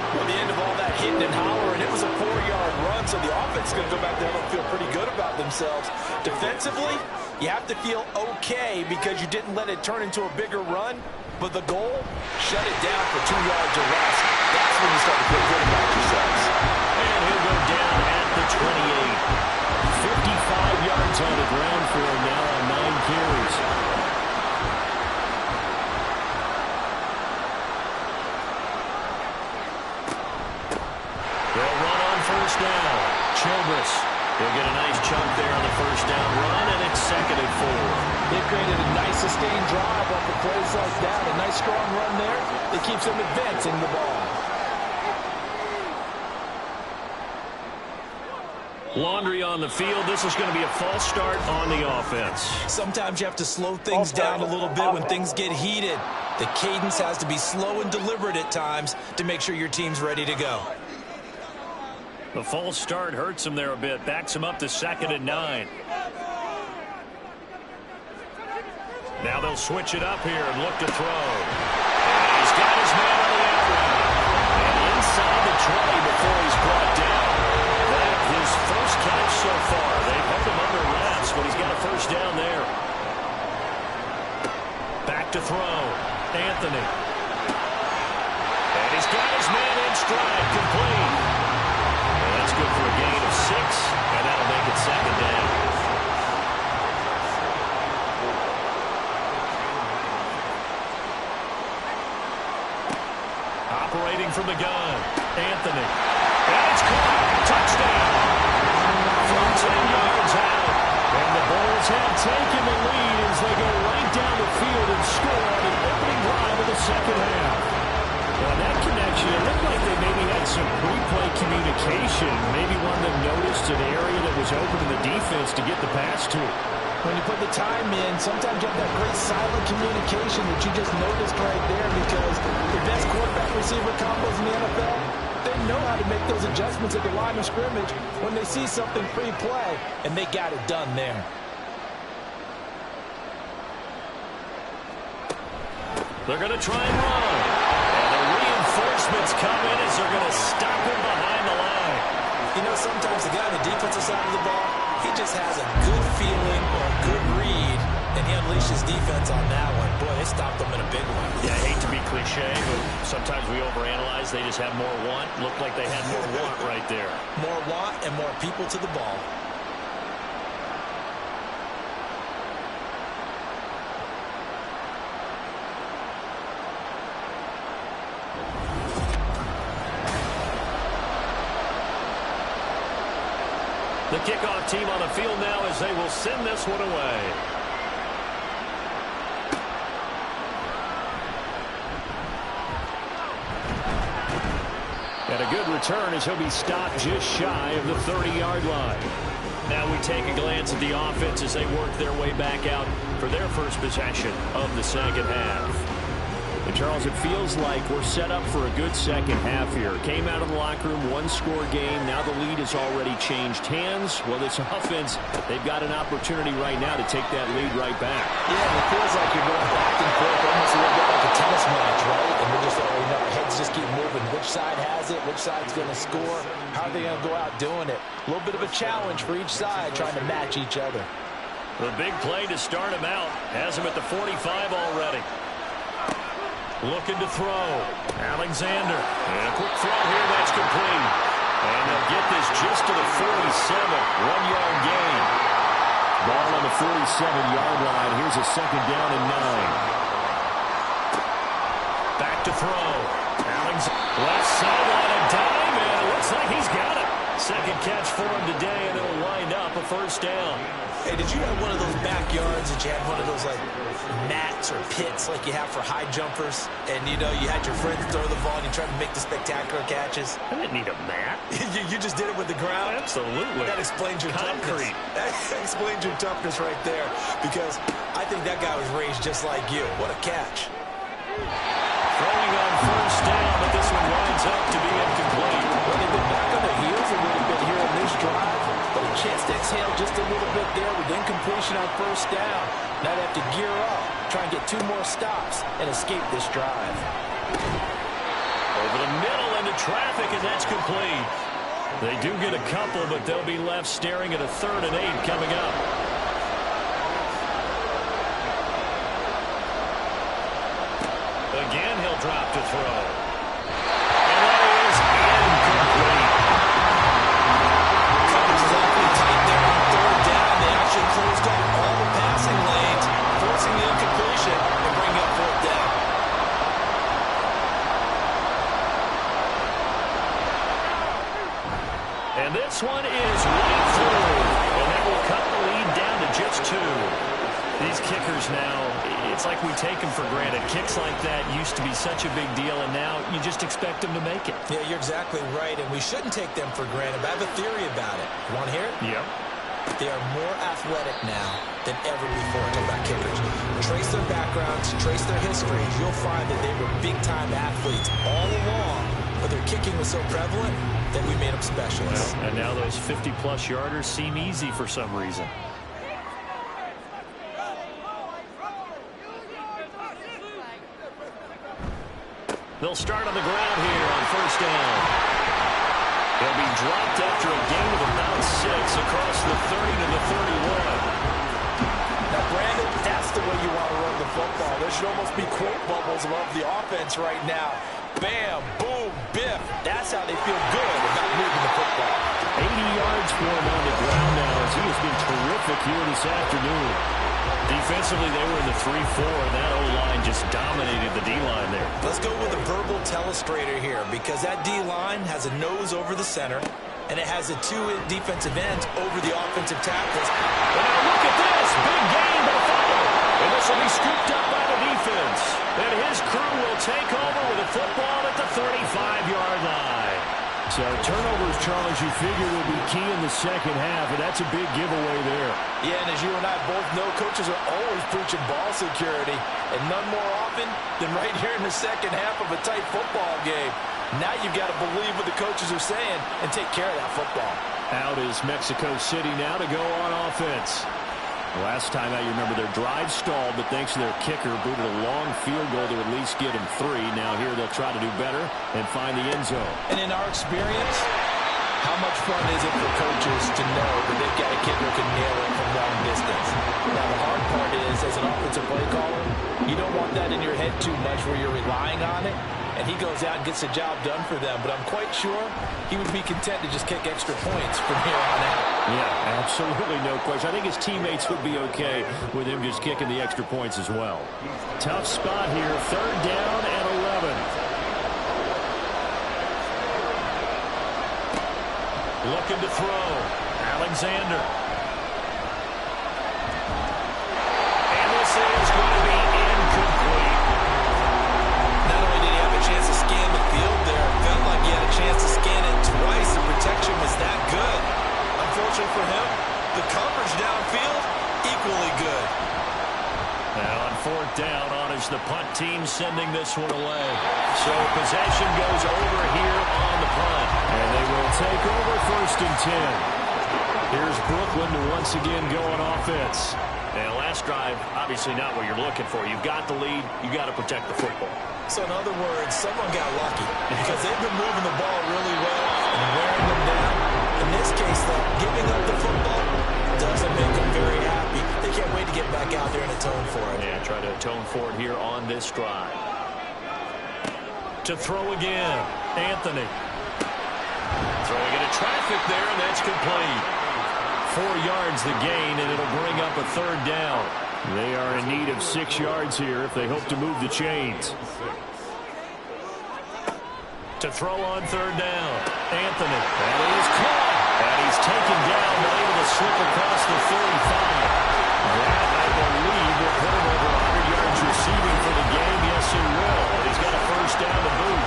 Well, the end of all that hitting and hollering, it was a 4-yard run, so the offense is going to go back there and feel pretty good about themselves. Defensively, you have to feel okay because you didn't let it turn into a bigger run, but the goal, shut it down for 2 yards or less. That's when you start to feel good about yourselves. And he'll go down at the 28. 55 yards on the ground for him now on 9 carries. They'll run on first down. Childress. He'll get a nice chunk there on the first down run, and it's 2nd and 4. They created a nice sustained drive off of plays like that. A nice strong run there that keeps them advancing the ball. Laundry on the field. This is going to be a false start on the offense. Sometimes you have to slow things down a little bit when things get heated. The cadence has to be slow and deliberate at times to make sure your team's ready to go. The false start hurts him there a bit. Backs him up to 2nd and 9. Now they'll switch it up here and look to throw. And he's got his man on the outrun. And inside the 20 before he's brought down. That's his first catch so far. They've held him under wraps, but he's got a first down there. Back to throw. Anthony. And he's got his man in stride, complete. And that's good for a gain of 6, and that'll make it 2nd down. Operating from the gun, Anthony. And it's caught. Touchdown. From 10 yards out. And the Bulls have taken the lead as they go right down the field and score on the opening drive of the second half. Well, that connection, it looked like they maybe had some pre-play communication. Maybe one of them noticed an area that was open in the defense to get the pass to. When you put the time in, sometimes you have that great silent communication that you just noticed right there because the best quarterback receiver combos in the NFL, they know how to make those adjustments at the line of scrimmage when they see something pre-play, and they got it done there. They're going to try and run. And the reinforcements come in as they're going to stop him behind the line. You know, sometimes the guy on the defensive side of the ball, he just has a good feeling or a good read, and he unleashed his defense on that one. Boy, they stopped them in a big one. Yeah, I hate to be cliche, but sometimes we overanalyze. They just have more want. Looked like they had more want right there. More want and more people to the ball. The kickoff team on the field now as they will send this one away. And a good return as he'll be stopped just shy of the 30-yard line. Now we take a glance at the offense as they work their way back out for their first possession of the second half. And Charles, it feels like we're set up for a good second half here. Came out of the locker room, one-score game. Now the lead has already changed hands. Well, this offense, they've got an opportunity right now to take that lead right back. Yeah, it feels like you're going back and forth, almost a little bit like a tennis match, right? And we're just already know our heads just keep moving. Which side has it? Which side's going to score? How are they going to go out doing it? A little bit of a challenge for each side, trying to match each other. The big play to start him out has him at the 45 already. Looking to throw. Alexander. And a quick throw here. That's complete. And they'll get this just to the 47. 1-yard gain. Ball on the 47-yard line. Here's a second down and 9. Back to throw. Alexander. Left sideline a dime. And it looks like he's got it. Second catch for him today. And it'll wind up a first down. Hey, did you have one of those backyards that you had one of those, like, mats or pits like you have for high jumpers? And, you know, you had your friends throw the ball and you tried to make the spectacular catches? I didn't need a mat. you just did it with the ground? Absolutely. That explains your Concrete. toughness. That explains your toughness right there. Because I think that guy was raised just like you. What a catch. Throwing on first down, but this one winds up to be incomplete. Well, they've been back on their heels a little bit here in this drive, but a chance to exhale just a little bit there with incompletion on first down. Now they have to gear up, try and get 2 more stops, and escape this drive. Over the middle into traffic, and that's complete. They do get a couple, but they'll be left staring at a 3rd and 8 coming up. Again, he'll drop to throw. And that is incomplete. Coverage is awfully tight there on 3rd down. They actually closed off all the passing lanes, forcing the incompletion and bringing up 4th down. And this one is right through. And that will cut the lead down to just 2. These kickers now, it's like we take them for granted. Kicks like that used to be such a big deal, and now you just expect them to make it. Yeah, you're exactly right, and we shouldn't take them for granted. But I have a theory about it. You want to hear it? Yep. They are more athletic now than ever before. Talk about kickers. Trace their backgrounds, trace their histories. You'll find that they were big-time athletes all along, but their kicking was so prevalent that we made them specialists. Well, and now those 50-plus yarders seem easy for some reason. They'll start on the ground here on first down. He'll be dropped after a gain of about 6 across the 30 to the 31. Now, Brandon, that's the way you want to run the football. There should almost be quote bubbles above the offense right now. Bam, boom, biff. That's how they feel good about moving the football. 80 yards for him on the ground now as he has been terrific here this afternoon. Defensively, they were in the 3-4, and that O-line just dominated the D-line there. Let's go with a verbal telestrator here because that D-line has a nose over the center, and it has the 2 defensive ends over the offensive tackles. And now look at this. Big gain, but a fumble. And this will be scooped up by the defense. And his crew will take over with a football at the 35-yard line. So turnovers, Charles, you figure will be key in the second half, and that's a big giveaway there. Yeah, and as you and I both know, coaches are always preaching ball security, and none more often than right here in the second half of a tight football game. Now you've got to believe what the coaches are saying and take care of that football. Out is Mexico City now to go on offense. Last time out, you remember their drive stalled, but thanks to their kicker, booted a long field goal to at least get them 3. Now here they'll try to do better and find the end zone. And in our experience, How much fun is it for coaches to know that they've got a kicker who can nail it from long distance? Now, the hard part is, as an offensive play caller, you don't want that in your head too much where you're relying on it, and he goes out and gets the job done for them. But I'm quite sure he would be content to just kick extra points from here on out. Yeah, absolutely no question. I think his teammates would be okay with him just kicking the extra points as well. Tough spot here, 3rd down and 11. Looking to throw. Alexander. And this is going to be incomplete. Not only did he have a chance to scan the field there, it felt like he had a chance to scan it twice. The protection was that good. Unfortunately for him, the coverage downfield, equally good. Now on 4th down, on is the punt team sending this one away. So possession goes over here on the punt. And they will take over 1st and 10. Here's Brooklyn to once again go on offense. And last drive, obviously not what you're looking for. You've got the lead. You've got to protect the football. So in other words, someone got lucky because they've been moving the ball really well and wearing them down. In this case, though, giving up the football doesn't make them very happy. They can't wait to get back out there and atone for it. Yeah, try to atone for it here on this drive. To throw again, Anthony. Throwing into traffic there, and that's complete. 4 yards the gain, and it'll bring up a 3rd down. They are in need of 6 yards here if they hope to move the chains. To throw on 3rd down, Anthony. That is caught. And he's taken down, but able to slip across the 35. That, I believe, will put him over 100 yards receiving for the game. Yes, it will. And he's got a 1st down to boot.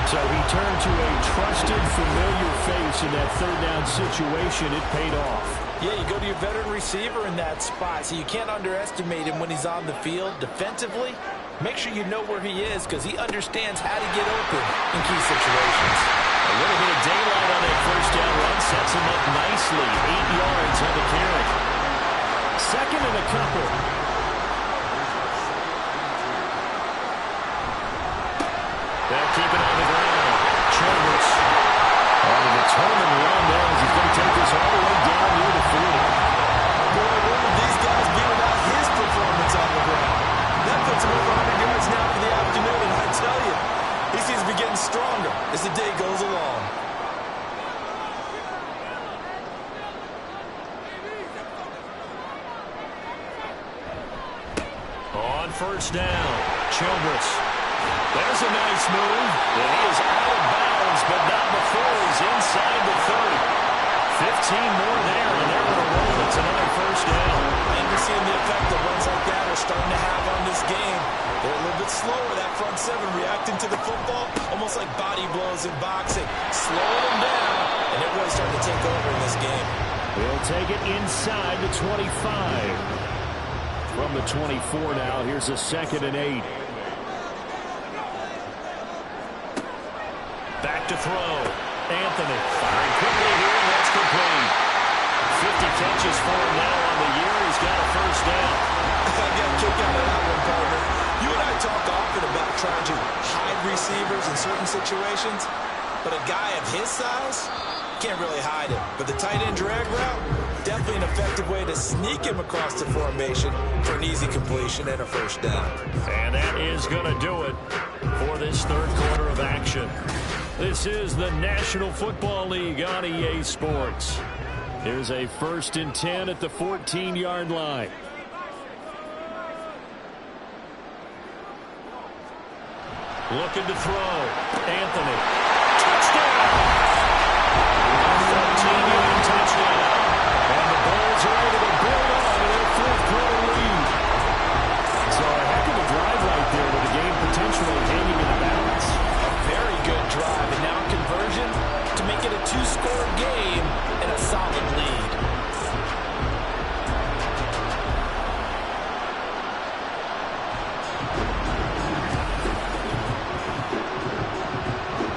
So he turned to a trusted, familiar face in that 3rd down situation. It paid off. Yeah, you go to your veteran receiver in that spot, so you can't underestimate him when he's on the field. Defensively, make sure you know where he is because he understands how to get open in key situations. A little bit of daylight on that 1st down run sets him up nicely. 8 yards on the carry. 2nd and a couple. They'll keep it on the ground. Childress on a determined run there as he's going to take this all the way down near the 40. Boy, where would these guys be without his performance on the ground? That puts him over 100 yards now for the afternoon, and I tell you, he seems to be getting stronger as the day goes along. On 1st down, Childress. There's a nice move. And he is out of bounds, but not before he's inside the 30. 15 more there, and they're going to roll it tonight. 1st down. And we're seeing the effect that runs like that are starting to have on this game. They're a little bit slower, that front 7, reacting to the football, almost like body blows in boxing. Slowing them down, and they're really starting to take over in this game. He'll take it inside the 25. From the 24 now, here's a 2nd and 8. Back to throw. Anthony firing quickly here, and that's complete. 50 catches for him now on the year. He's got a 1st down. I got a kick out of that one, partner. You and I talk often about trying to hide receivers in certain situations, but a guy of his size can't really hide it. But the tight end drag route, definitely an effective way to sneak him across the formation for an easy completion and a 1st down. And that is going to do it for this 3rd quarter of action. This is the National Football League on EA Sports. Here's a 1st and 10 at the 14-yard line. Looking to throw. Anthony. Touchdown! 14-yard touchdown. And the Bulls are able to build on to their 4th quarter lead. So a heck of a drive right there with the game potentially hanging in the balance. A very good drive, and now conversion to make it a 2-score game and a solid lead.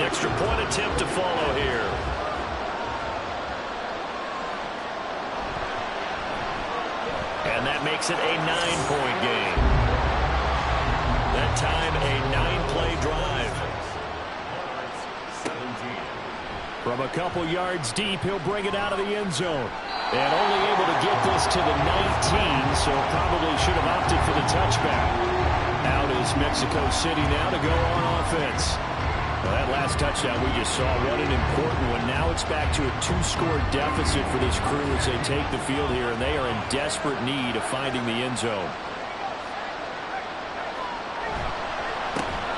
Extra point attempt to follow here. And that makes it a 9-point game. That time a 9-play drive. From a couple yards deep, he'll bring it out of the end zone. And only able to get this to the 19, so probably should have opted for the touchback. Out is Mexico City now to go on offense. Well, that last touchdown we just saw, what an important one. Now it's back to a 2-score deficit for this crew as they take the field here, and they are in desperate need of finding the end zone.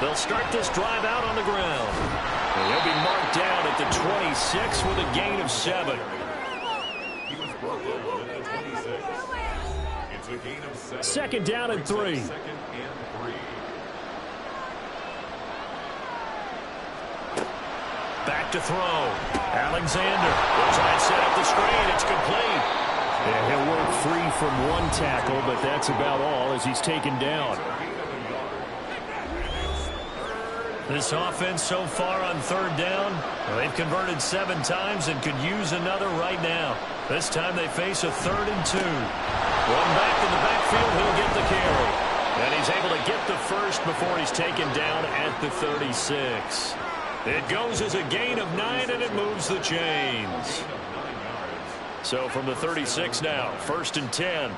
They'll start this drive out on the ground. And he'll be marked down at the 26 with a gain of 7. He was brought down at the 26. It's a gain of 7. Second down and 3. Second and 3. Back to throw. Alexander will try and set up the screen. It's complete. Yeah, he'll work free from one tackle, but that's about all as he's taken down. This offense so far on third down, well, they've converted 7 times and could use another right now. This time they face a 3rd and 2. One back in the backfield, he'll get the carry. And he's able to get the first before he's taken down at the 36. It goes as a gain of 9, and it moves the chains. So from the 36 now, 1st and 10.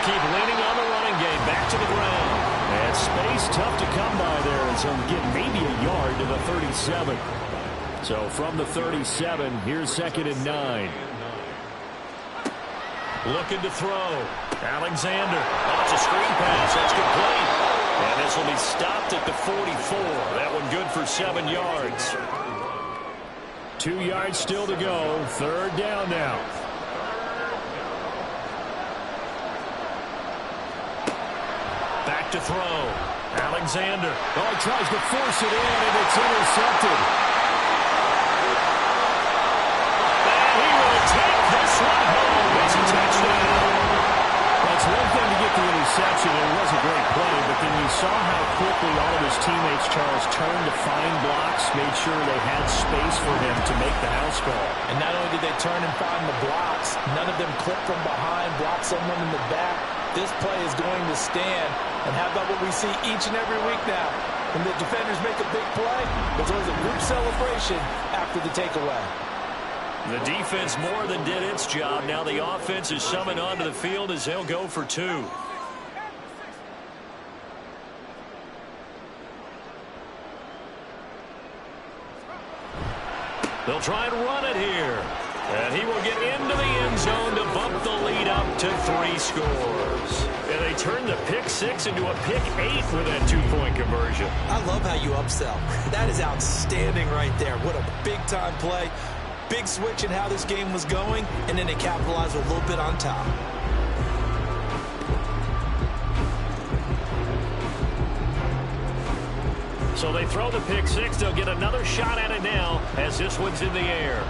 Keep leaning on the running game. Back to the ground. And space tough to come by there as he'll get maybe a yard to the 37. So from the 37, here's 2nd and 9. Looking to throw. Alexander. Oh, it's a screen pass. That's complete. And this will be stopped at the 44. That one good for 7 yards. 2 yards still to go. 3rd down now. Back to throw. Alexander. Oh, he tries to force it in, and it's intercepted. And he will take this one home. It's a touchdown. That's one thing to get the interception, and it was a great play, but then you saw how quickly all of his teammates, Charles, turned to find blocks, made sure they had space for him to make the house call. And not only did they turn and find the blocks, none of them clip from behind, block someone in the back. This play is going to stand. And how about what we see each and every week now? When the defenders make a big play, there's always a group celebration after the takeaway. The defense more than did its job. Now the offense is summoned onto the field as they'll go for 2. They'll try and run it here. And he will get into the end zone to bump the lead up to 3 scores. And they turn the pick 6 into a pick 8 with that 2-point conversion. I love how you upsell. That is outstanding right there. What a big-time play. Big switch in how this game was going, and then they capitalized a little bit on top. So they throw the pick 6. They'll get another shot at it now as this one's in the air.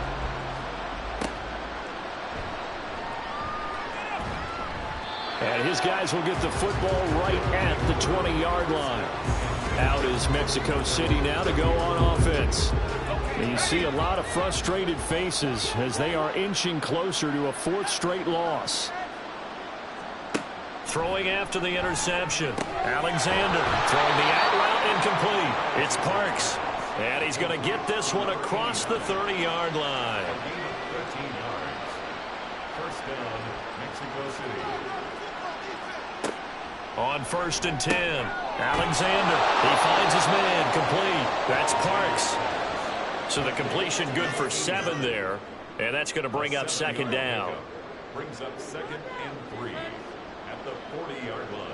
And his guys will get the football right at the 20-yard line. Out is Mexico City now to go on offense. And you see a lot of frustrated faces as they are inching closer to a 4th straight loss. Throwing after the interception. Alexander throwing the out route incomplete. It's Parks. And he's going to get this one across the 30-yard line. 13 yards. First down, Mexico City. On 1st and 10, Alexander, he finds his man, complete. That's Parks. So the completion good for 7 there, and that's going to bring up 2nd down. Brings up 2nd and 3 at the 40-yard line.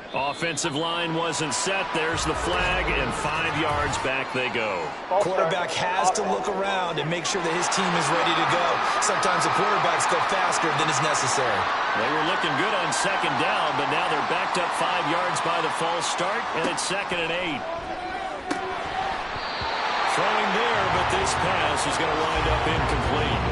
Offensive line wasn't set. There's the flag, and 5 yards back they go. Quarterback has to look around and make sure that his team is ready to go. Sometimes the quarterbacks go faster than is necessary. They were looking good on 2nd down, but now they're backed up 5 yards by the false start, and it's 2nd and 8. Throwing there, but this pass is going to wind up incomplete.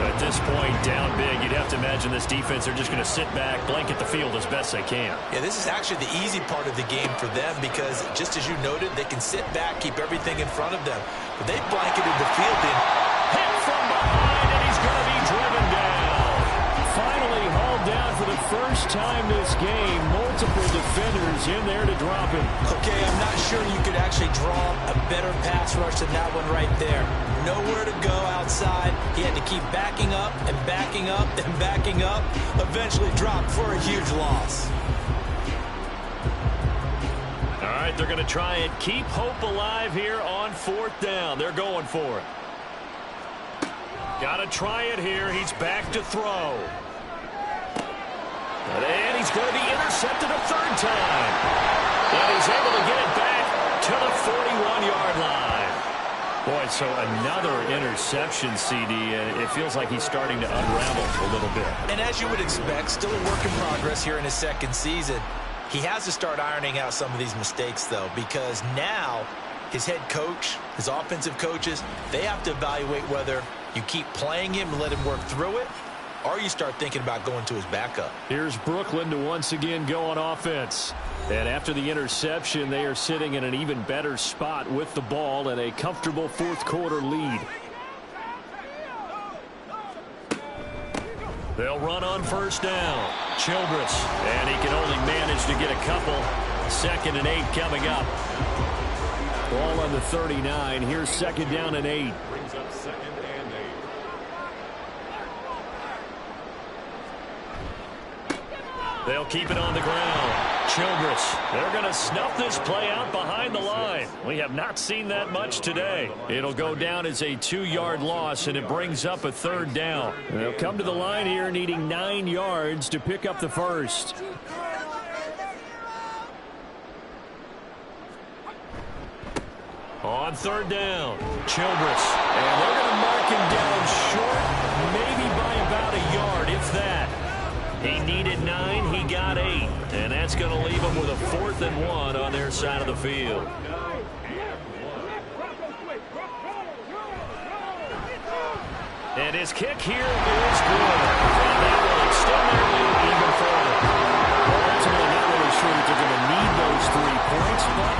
At this point, down big, you'd have to imagine this defense are just going to sit back, blanket the field as best they can. Yeah, this is actually the easy part of the game for them because, just as you noted, they can sit back, keep everything in front of them. But they blanketed the field in. Hit from behind, and he's going to be driven down. Finally hauled down for the first time this game. Multiple defenders defenders in there to drop him. Okay, I'm not sure you could actually draw a better pass rush than that one right there. Nowhere to go outside. He had to keep backing up and backing up and backing up. Eventually dropped for a huge loss. All right, they're going to try and keep hope alive here on 4th down. They're going for it. Got to try it here. He's back to throw. And he's going to be intercepted a 3rd time. And he's able to get it back to the 41-yard line. Boy, so another interception, CD. It feels like he's starting to unravel a little bit. And as you would expect, still a work in progress here in his 2nd season. He has to start ironing out some of these mistakes, though, because now his head coach, his offensive coaches, they have to evaluate whether you keep playing him and let him work through it, or you start thinking about going to his backup. Here's Brooklyn to once again go on offense. And after the interception, they are sitting in an even better spot with the ball and a comfortable 4th quarter lead. They'll run on 1st down. Childress, and he can only manage to get a couple. 2nd and 8 coming up. Ball on the 39. Here's 2nd down and 8. Brings up 2nd and 8. They'll keep it on the ground. Childress, they're going to snuff this play out behind the line. We have not seen that much today. It'll go down as a 2-yard loss, and it brings up a 3rd down. They'll come to the line here needing 9 yards to pick up the 1st. On 3rd down, Childress. And they're going to mark him down short, maybe by about a yard, if that. He needed 9, he got 8. And that's going to leave him with a 4th and 1 on their side of the field. And his kick here is good. And that will extend their lead even further. Well, ultimately, not really sure that they're going to need those 3 points, but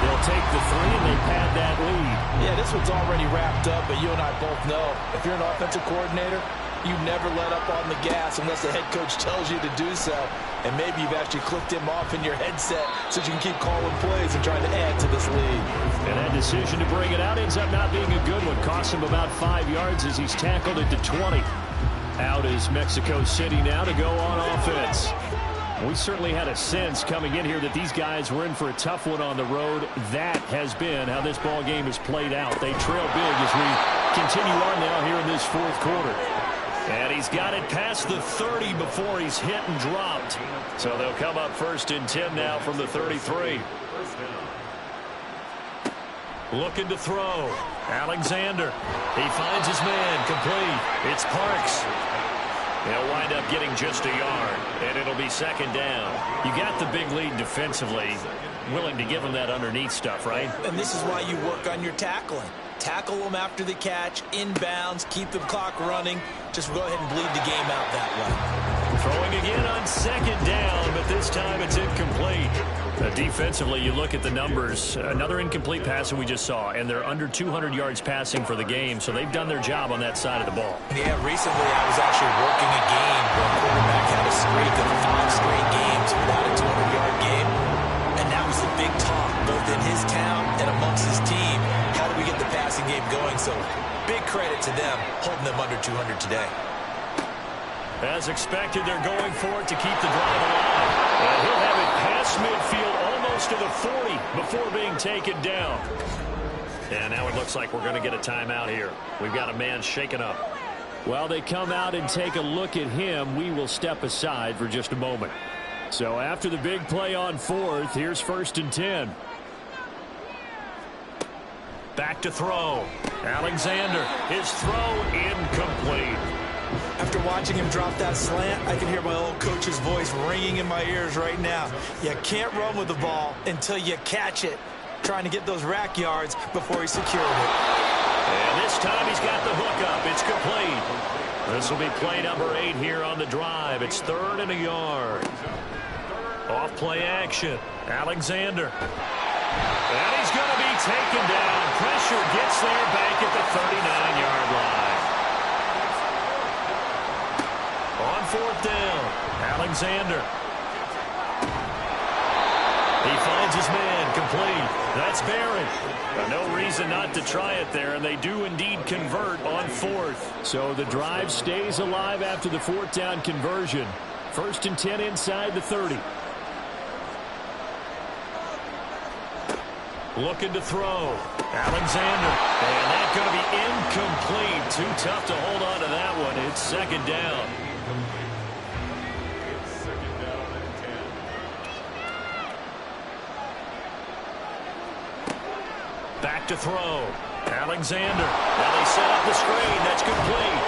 they'll take the 3 and they pad that lead. Yeah, this one's already wrapped up, but you and I both know if you're an offensive coordinator, you never let up on the gas unless the head coach tells you to do so. And maybe you've actually clicked him off in your headset so you can keep calling plays and trying to add to this lead. And that decision to bring it out ends up not being a good one. Costs him about 5 yards as he's tackled it to 20. Out is Mexico City now to go on offense. We certainly had a sense coming in here that these guys were in for a tough one on the road. That has been how this ball game has played out. They trail big as we continue on now here in this 4th quarter. And he's got it past the 30 before he's hit and dropped. So they'll come up 1st and 10 now from the 33. Looking to throw. Alexander. He finds his man. Complete. It's Parks. He'll wind up getting just a yard. And it'll be 2nd down. You got the big lead defensively. Willing to give him that underneath stuff, right? And this is why you work on your tackling. Tackle them after the catch, inbounds, keep the clock running. Just go ahead and bleed the game out that way. Throwing again on 2nd down, but this time it's incomplete. Defensively, you look at the numbers. Another incomplete pass that we just saw, and they're under 200 yards passing for the game, so they've done their job on that side of the ball. Yeah, recently I was actually working a game where a quarterback had a streak of 5 straight games without a 200-yard game, and that was the big talk, both in his town and amongst his team. How do we get the passing game going? So big credit to them holding them under 200 today. As expected, they're going for it to keep the drive alive. And he'll have it past midfield almost to the 40 before being taken down. And now it looks like we're going to get a timeout here. We've got a man shaken up. While they come out and take a look at him, we will step aside for just a moment. So after the big play on 4th, here's 1st and 10. Back to throw. Alexander, his throw incomplete. After watching him drop that slant, I can hear my old coach's voice ringing in my ears right now. You can't run with the ball until you catch it. Trying to get those rack yards before he secured it. And this time he's got the hook up. It's complete. This will be play number 8 here on the drive. It's 3rd and a yard. Off play action. Alexander. And he's going to be taken down. Pressure gets there back at the 39-yard line. On 4th down, Alexander. He finds his man, complete. That's Barron. No reason not to try it there, and they do indeed convert on fourth. So the drive stays alive after the fourth down conversion. 1st and 10 inside the 30. Looking to throw. Alexander. And that's going to be incomplete. Too tough to hold on to that one. It's 2nd down. Back to throw. Alexander. Now they set up the screen. That's complete.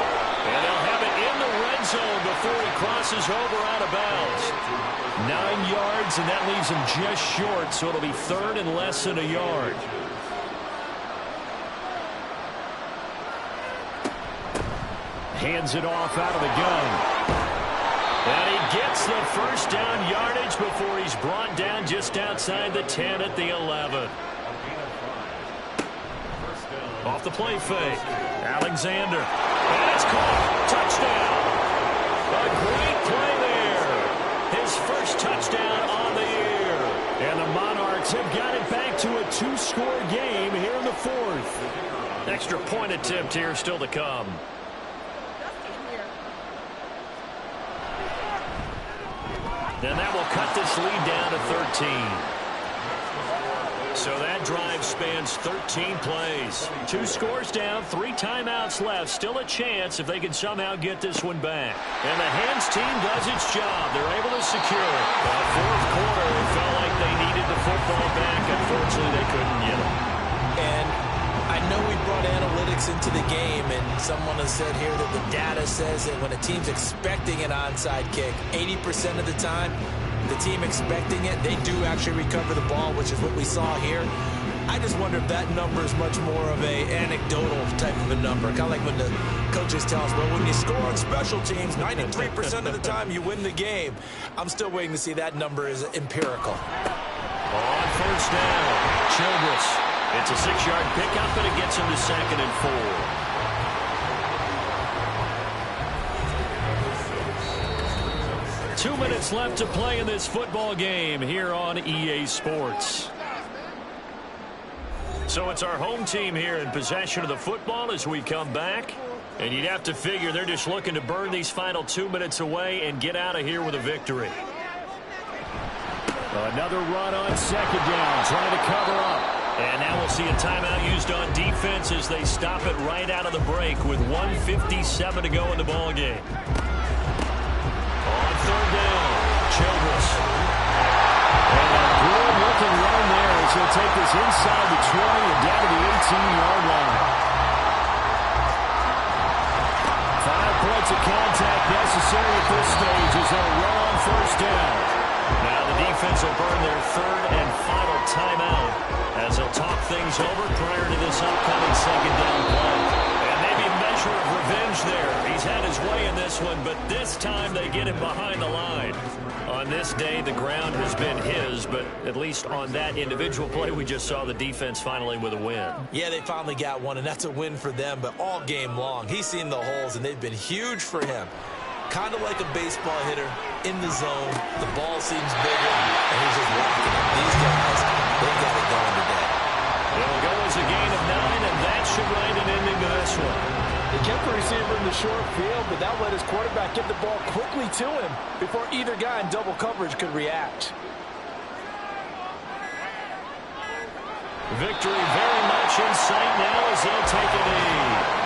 And they'll have it in the red zone before he crosses over out of bounds. 9 yards, and that leaves him just short, so it'll be 3rd and less than a yard. Hands it off out of the gun. And he gets the 1st down yardage before he's brought down just outside the 10 at the 11. Off the play fake. Alexander. And it's caught. Touchdown. A great play there. His first touchdown on the year. And the Monarchs have got it back to a 2-score game here in the 4th. Extra point attempt here still to come. And that will cut this lead down to 13. So that drive spans 13 plays. 2 scores down, 3 timeouts left. Still a chance if they can somehow get this one back. And the hands team does its job. They're able to secure it. But 4th quarter, it felt like they needed the football back. Unfortunately, they couldn't get it. And I know we brought analytics into the game, and someone has said here that the data says that when a team's expecting an onside kick, 80% of the time, the team expecting it, they do actually recover the ball, which is what we saw here. I just wonder if that number is much more of a anecdotal type of a number. Kind of like when the coaches tell us, well, when you score on special teams, 93% of the time you win the game. I'm still waiting to see that number is empirical. On 1st down, Childress. It's a 6-yard pickup, and it gets him to 2nd and 4. 2 minutes left to play in this football game here on EA Sports. So it's our home team here in possession of the football as we come back. And you'd have to figure they're just looking to burn these final 2 minutes away and get out of here with a victory. Another run on 2nd down, trying to cover up. And now we'll see a timeout used on defense as they stop it right out of the break with 1:57 to go in the ball game. On 3rd down, Childress. And a good looking run there as he'll take this inside the 20 and down to the 18-yard line. 5 points of contact necessary at this stage as they'll run on 1st down. Now the defense will burn their 3rd and final timeout as they'll talk things over prior to this upcoming 2nd down play. And maybe a measure of revenge there. He's had his way in this one, but this time they get him behind the line. On this day, the ground has been his, but at least on that individual play, we just saw the defense finally with a win. Yeah, they finally got one, and that's a win for them, but all game long, he's seen the holes, and they've been huge for him. Kind of like a baseball hitter in the zone. The ball seems bigger, and he's just rocking it. These guys, they got it going today. It'll go as a gain of 9, and that should write an ending to this one. He kept the receiver in the short field, but that let his quarterback get the ball quickly to him before either guy in double coverage could react. Victory very much in sight now as they'll take a knee.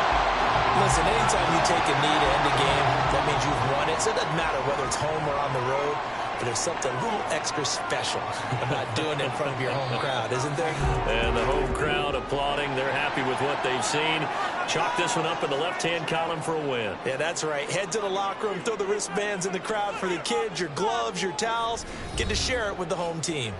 Listen, anytime you take a knee to end a game, that means you've won it. So it doesn't matter whether it's home or on the road, but there's something a little extra special about doing it in front of your home crowd, isn't there? And the home crowd applauding. They're happy with what they've seen. Chalk this one up in the left-hand column for a win. Yeah, that's right. Head to the locker room, throw the wristbands in the crowd for the kids, your gloves, your towels. Get to share it with the home team.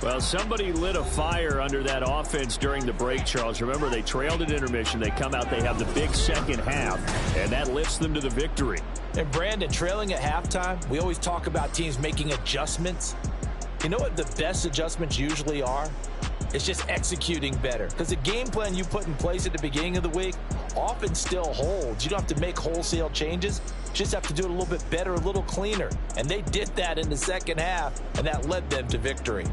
Well, somebody lit a fire under that offense during the break, Charles. Remember, they trailed at intermission. They come out, they have the big second half, and that lifts them to the victory. And Brandon, trailing at halftime, we always talk about teams making adjustments. You know what the best adjustments usually are? It's just executing better. Because the game plan you put in place at the beginning of the week, often still holds. You don't have to make wholesale changes. You just have to do it a little bit better, a little cleaner. And they did that in the second half, and that led them to victory.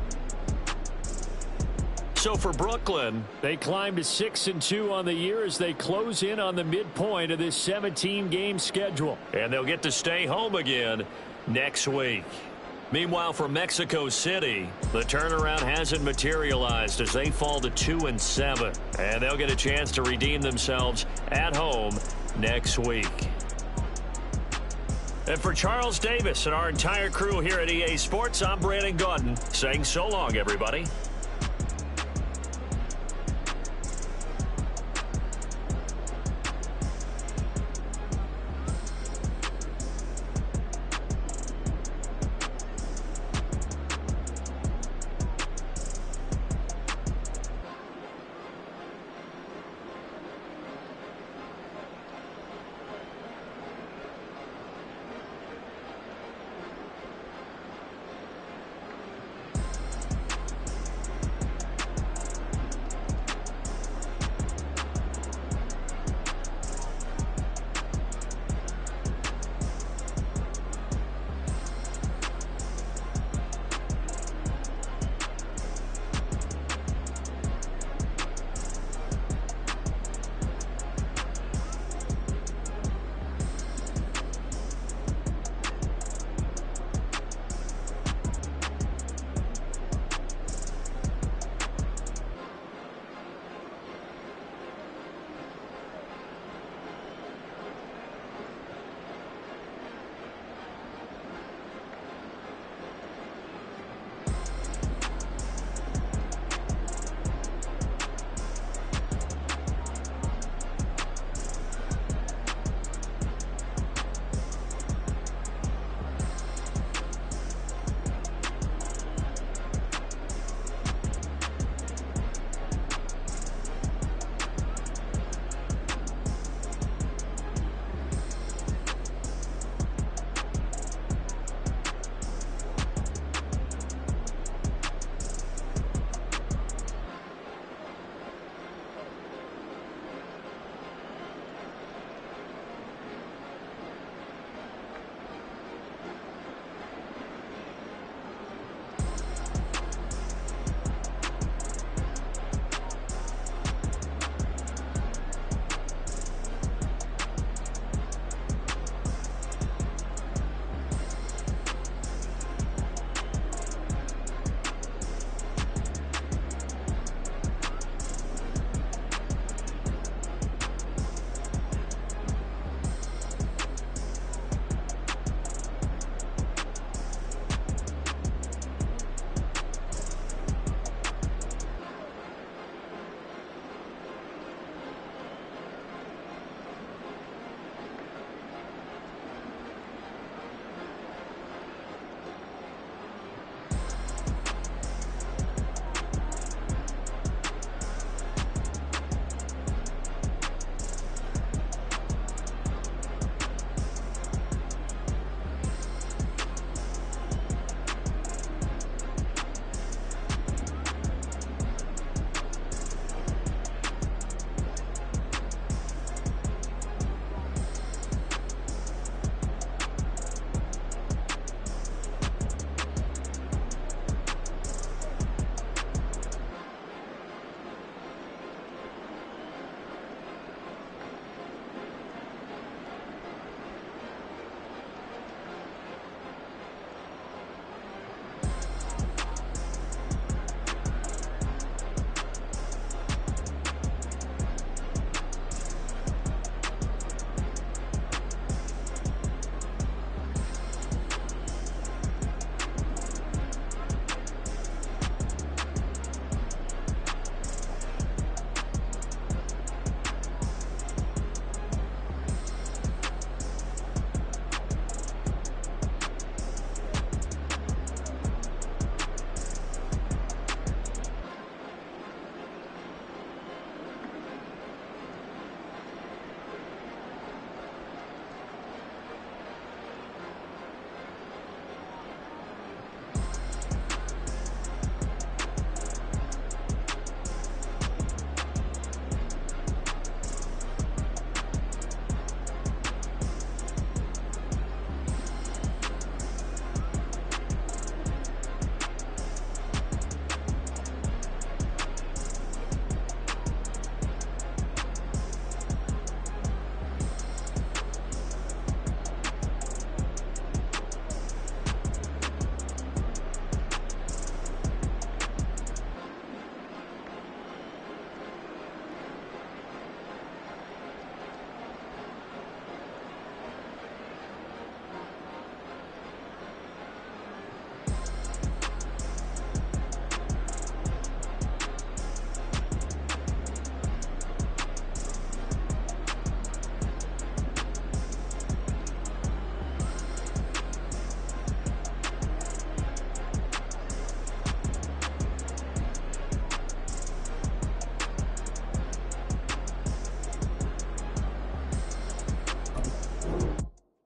So for Brooklyn, they climb to 6-2 on the year as they close in on the midpoint of this 17-game schedule. And they'll get to stay home again next week. Meanwhile, for Mexico City, the turnaround hasn't materialized as they fall to 2-7. And they'll get a chance to redeem themselves at home next week. And for Charles Davis and our entire crew here at EA Sports, I'm Brandon Gaudin saying so long, everybody.